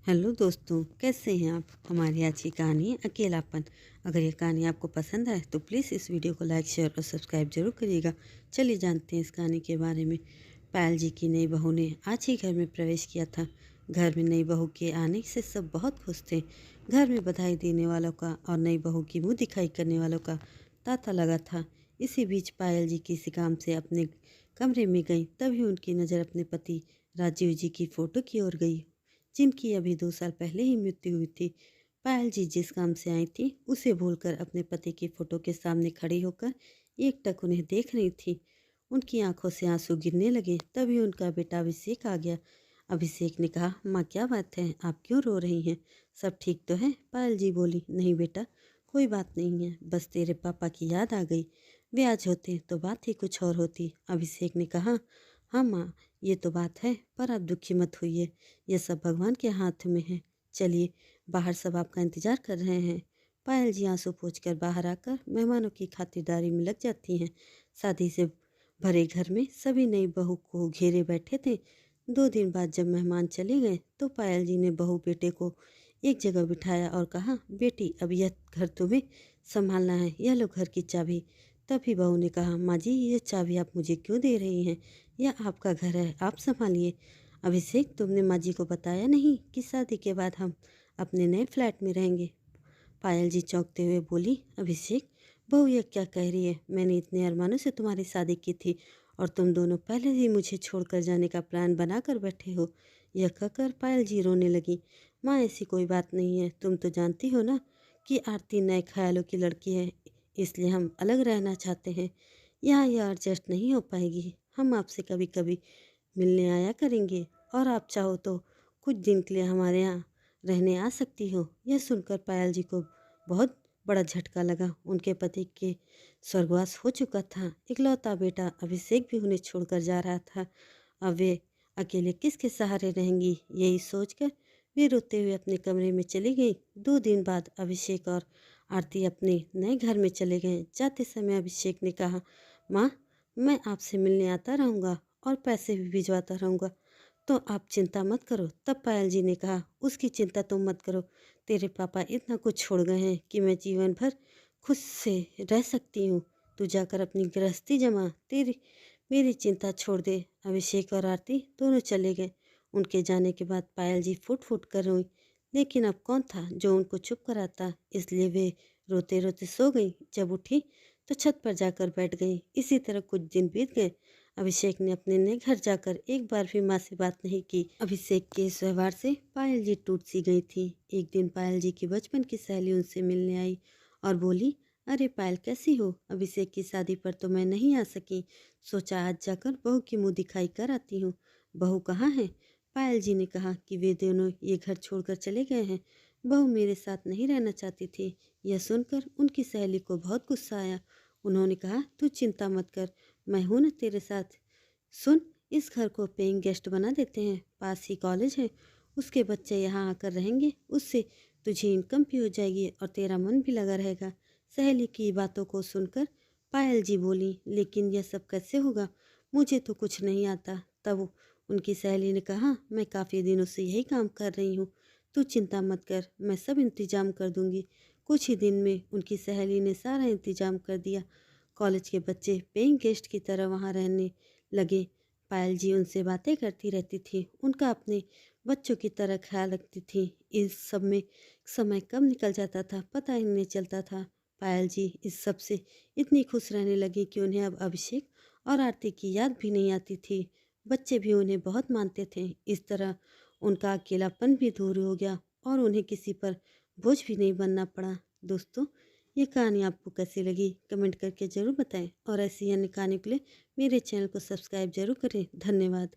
Hello दोस्तों, कैसे हैं आप। हमारी आज की कहानी है अकेलापन। अगर ये कहानी आपको पसंद आए तो प्लीज़ इस वीडियो को लाइक शेयर और सब्सक्राइब जरूर करिएगा। चलिए जानते हैं इस कहानी के बारे में। पायल जी की नई बहू ने आज ही घर में प्रवेश किया था। घर में नई बहू के आने से सब बहुत खुश थे। घर में बधाई देने वालों का और नई बहू की मुँह दिखाई करने वालों का तांता लगा था। इसी बीच पायल जी किसी काम से अपने कमरे में गई, तभी उनकी नज़र अपने पति राजीव जी की फ़ोटो की ओर गई, जिनकी अभी 2 साल पहले ही मृत्यु हुई थी। पायल जी जिस काम से आई थी उसे भूलकर अपने पति की फोटो के सामने खड़ी होकर एकटक उन्हें देख रही थी। उनकी आंखों से आंसू गिरने लगे। तभी उनका बेटा अभिषेक आ गया। अभिषेक ने कहा, माँ क्या बात है, आप क्यों रो रही हैं, सब ठीक तो है। पायल जी बोली, नहीं बेटा, कोई बात नहीं है, बस तेरे पापा की याद आ गई। वे आज होते तो बात ही कुछ और होती। अभिषेक ने कहा, हाँ माँ, ये तो बात है, पर आप दुखी मत होइए, यह सब भगवान के हाथ में है। चलिए, बाहर सब आपका इंतजार कर रहे हैं। पायल जी आंसू पोंछकर बाहर आकर मेहमानों की खातिरदारी में लग जाती हैं। शादी से भरे घर में सभी नई बहू को घेरे बैठे थे। 2 दिन बाद जब मेहमान चले गए तो पायल जी ने बहू बेटे को एक जगह बिठाया और कहा, बेटी अब यह घर तुम्हें संभालना है, यह लो घर की चाबी। तभी बहू ने कहा, माँ जी ये चाबी आप मुझे क्यों दे रही हैं, यह आपका घर है, आप संभालिए। अभिषेक, तुमने माँ जी को बताया नहीं कि शादी के बाद हम अपने नए फ्लैट में रहेंगे। पायल जी चौंकते हुए बोली, अभिषेक, बहू यह क्या कह रही है, मैंने इतने अरमानों से तुम्हारी शादी की थी और तुम दोनों पहले ही मुझे छोड़कर जाने का प्लान बना कर बैठे हो। यह कहकर पायल जी रोने लगी। माँ ऐसी कोई बात नहीं है, तुम तो जानती हो ना कि आरती नए ख्यालों की लड़की है, इसलिए हम अलग रहना चाहते हैं। यहाँ यह एडजस्ट नहीं हो पाएगी। हम आपसे कभी कभी मिलने आया करेंगे और आप चाहो तो कुछ दिन के लिए हमारे यहाँ रहने आ सकती हो। यह सुनकर पायल जी को बहुत बड़ा झटका लगा। उनके पति के स्वर्गवास हो चुका था। इकलौता बेटा अभिषेक भी उन्हें छोड़कर जा रहा था। अब वे अकेले किसके सहारे रहेंगी, यही सोचकर वे रोते हुए अपने कमरे में चली गई। 2 दिन बाद अभिषेक और आरती अपने नए घर में चले गए। जाते समय अभिषेक ने कहा, माँ, मैं आपसे मिलने आता रहूँगा और पैसे भी भिजवाता रहूँगा, तो आप चिंता मत करो। तब पायल जी ने कहा, उसकी चिंता तुम मत करो, तेरे पापा इतना कुछ छोड़ गए हैं कि मैं जीवन भर खुद से रह सकती हूँ। तू जाकर अपनी गृहस्थी जमा, तेरी मेरी चिंता छोड़ दे। अभिषेक और आरती दोनों चले गए। उनके जाने के बाद पायल जी फुट फुट कर रोई, लेकिन अब कौन था जो उनको चुप कराता, इसलिए वे रोते रोते सो गई। जब उठी तो छत पर जाकर बैठ गई। इसी तरह कुछ दिन बीत गए। अभिषेक ने अपने नए घर जाकर एक बार भी माँ से बात नहीं की। अभिषेक के इस व्यवहार से पायल जी टूट सी गई थी। एक दिन पायल जी की बचपन की सहेली उनसे मिलने आई और बोली, अरे पायल, कैसी हो। अभिषेक की शादी पर तो मैं नहीं आ सकी, सोचा आज जाकर बहू की मुँह दिखाई कर आती हूँ। बहू कहाँ है। पायल जी ने कहा कि वे दोनों ये घर छोड़कर चले गए हैं। बहू मेरे साथ नहीं रहना चाहती थी। यह सुनकर उनकी सहेली को बहुत गुस्सा आया। उन्होंने कहा, तू चिंता मत कर, मैं हूं ना तेरे साथ। सुन, इस घर को पेइंग गेस्ट बना देते हैं, पास ही कॉलेज है, उसके बच्चे यहाँ आकर रहेंगे, उससे तुझे इनकम भी हो जाएगी और तेरा मन भी लगा रहेगा। सहेली की बातों को सुनकर पायल जी बोली, लेकिन यह सब कैसे होगा, मुझे तो कुछ नहीं आता। तब उनकी सहेली ने कहा, मैं काफ़ी दिनों से यही काम कर रही हूँ, तू चिंता मत कर, मैं सब इंतजाम कर दूंगी। कुछ ही दिन में उनकी सहेली ने सारा इंतजाम कर दिया। कॉलेज के बच्चे पेइंग गेस्ट की तरह वहाँ रहने लगे। पायल जी उनसे बातें करती रहती थी, उनका अपने बच्चों की तरह ख्याल रखती थी। इस सब में समय कब निकल जाता था पता ही नहीं चलता था। पायल जी इस सब से इतनी खुश रहने लगी कि उन्हें अब अभिषेक और आरती की याद भी नहीं आती थी। बच्चे भी उन्हें बहुत मानते थे। इस तरह उनका अकेलापन भी दूर हो गया और उन्हें किसी पर बोझ भी नहीं बनना पड़ा। दोस्तों, ये कहानी आपको कैसी लगी कमेंट करके ज़रूर बताएं और ऐसी अन्य कहानी के लिए मेरे चैनल को सब्सक्राइब जरूर करें। धन्यवाद।